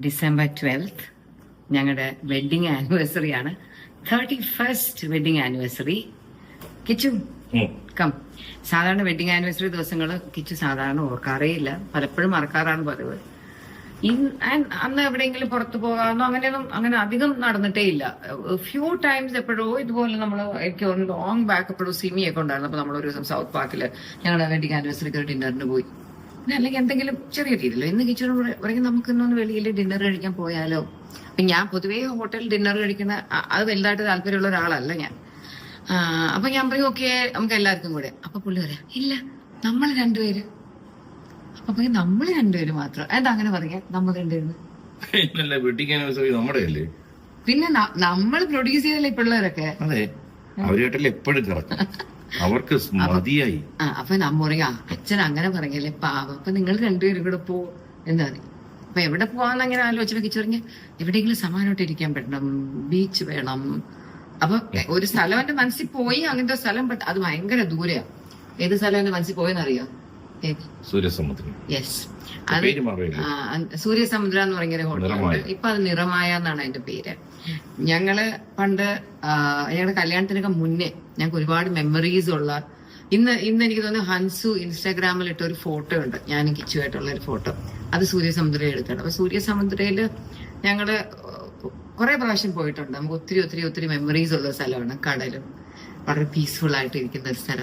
December 12th ഞങ്ങളുടെ wedding anniversary ആണ്. 31st wedding anniversary. Kichu come. സാധാരണ വെഡിങ് ആനിവേഴ്സറി ദിവസങ്ങൾ കിച്ചു സാധാരണ ഓർക്കാറേ ഇല്ല, പലപ്പോഴും മറക്കാറാണ് പതിവ്. അന്ന് എവിടെയെങ്കിലും പുറത്തു പോകാമെന്നോ അങ്ങനെ അധികം നടന്നിട്ടേ ഇല്ല. ഫ്യൂ ടൈംസ് എപ്പോഴോ ഇതുപോലെ നമ്മൾ എനിക്ക് ലോങ് ബാക്ക് എപ്പോഴും സിമിയൊക്കെ ഉണ്ടായിരുന്നു. അപ്പൊ നമ്മളൊരു ദിവസം സൗത്ത് പാർക്കില് ഞങ്ങളുടെ വെഡിങ് ആനിവേഴ്സറിക്ക് ഡിന്നറിന് പോയി. അല്ലെങ്കിൽ എന്തെങ്കിലും ചെറിയ രീതിയിലോ ഇന്ന് കിച്ചണോട് പറയും നമുക്ക് ഇന്നൊന്ന് വെളിയിൽ ഡിന്നർ കഴിക്കാൻ പോയാലോ. അപ്പൊ ഞാൻ പൊതുവേ ഹോട്ടൽ ഡിന്നർ കഴിക്കുന്ന അത് വലുതായിട്ട് താല്പര്യമുള്ള ഒരാളല്ല ഞാൻ. അപ്പൊ ഞാൻ പറയും ഓക്കെ നമുക്ക് എല്ലാവർക്കും കൂടെ. അപ്പൊ പുള്ളി പറയാം ഇല്ല നമ്മൾ രണ്ടുപേര്. അപ്പൊ നമ്മൾ രണ്ടുപേര് മാത്രം. എന്താ അങ്ങനെ പറയാ നമ്മൾ രണ്ടുപേര്? പിന്നെ നമ്മൾ പ്രൊഡ്യൂസ് ചെയ്തല്ലേ പിള്ളേരൊക്കെ. അവർക്ക് മതിയായി. അപ്പൊ നമ്മ പറയാ അച്ഛൻ അങ്ങനെ പറയല്ലേ പാവം, അപ്പൊ നിങ്ങൾ രണ്ടുപേരും കൂടെ പോ എന്താ. അപ്പൊ എവിടെ പോവാന്ന് അങ്ങനെ ആലോചിച്ചപ്പോ കിച്ചു പറഞ്ഞ എവിടെയെങ്കിലും സമാനമായിട്ട് ഇരിക്കാൻ പറ്റണം, ബീച്ച് വേണം. അപ്പൊ ഒരു സ്ഥലം എന്റെ മനസ്സിൽ പോയി, അങ്ങനത്തെ സ്ഥലം. ബട്ട് അത് ഭയങ്കര ദൂരെയാണ്. ഏത് സ്ഥലം എന്റെ മനസ്സിൽ പോയെന്നറിയോ? സൂര്യസമുദ്രം. യെസ്, അത് സൂര്യസമുദ്ര എന്ന് പറഞ്ഞൊരു ഹോട്ടലുണ്ട്. ഇപ്പൊ അത് നിറമായ എന്നാണ് അതിന്റെ പേര്. ഞങ്ങള് പണ്ട് ഞങ്ങളുടെ കല്യാണത്തിനൊക്കെ മുന്നേ ഞങ്ങൾക്ക് ഒരുപാട് മെമ്മറീസ് ഉള്ള ഇന്ന് എനിക്ക് തോന്നുന്നു ഹൻസു ഇൻസ്റ്റാഗ്രാമിൽ ഇട്ട ഒരു ഫോട്ടോ ഉണ്ട്, ഞാൻ കിച്ചുവായിട്ടുള്ള ഒരു ഫോട്ടോ. അത് സൂര്യസമുദ്രയിൽ എടുത്താണ്. അപ്പൊ സൂര്യസമുദ്രയില് ഞങ്ങള് കുറെ പ്രാവശ്യം പോയിട്ടുണ്ട്. നമുക്ക് ഒത്തിരി മെമ്മറീസ് ഉള്ള സ്ഥലമാണ്. കടലും വളരെ പീസ്ഫുൾ ആയിട്ട് ഇരിക്കുന്ന ഒരു സ്ഥലം.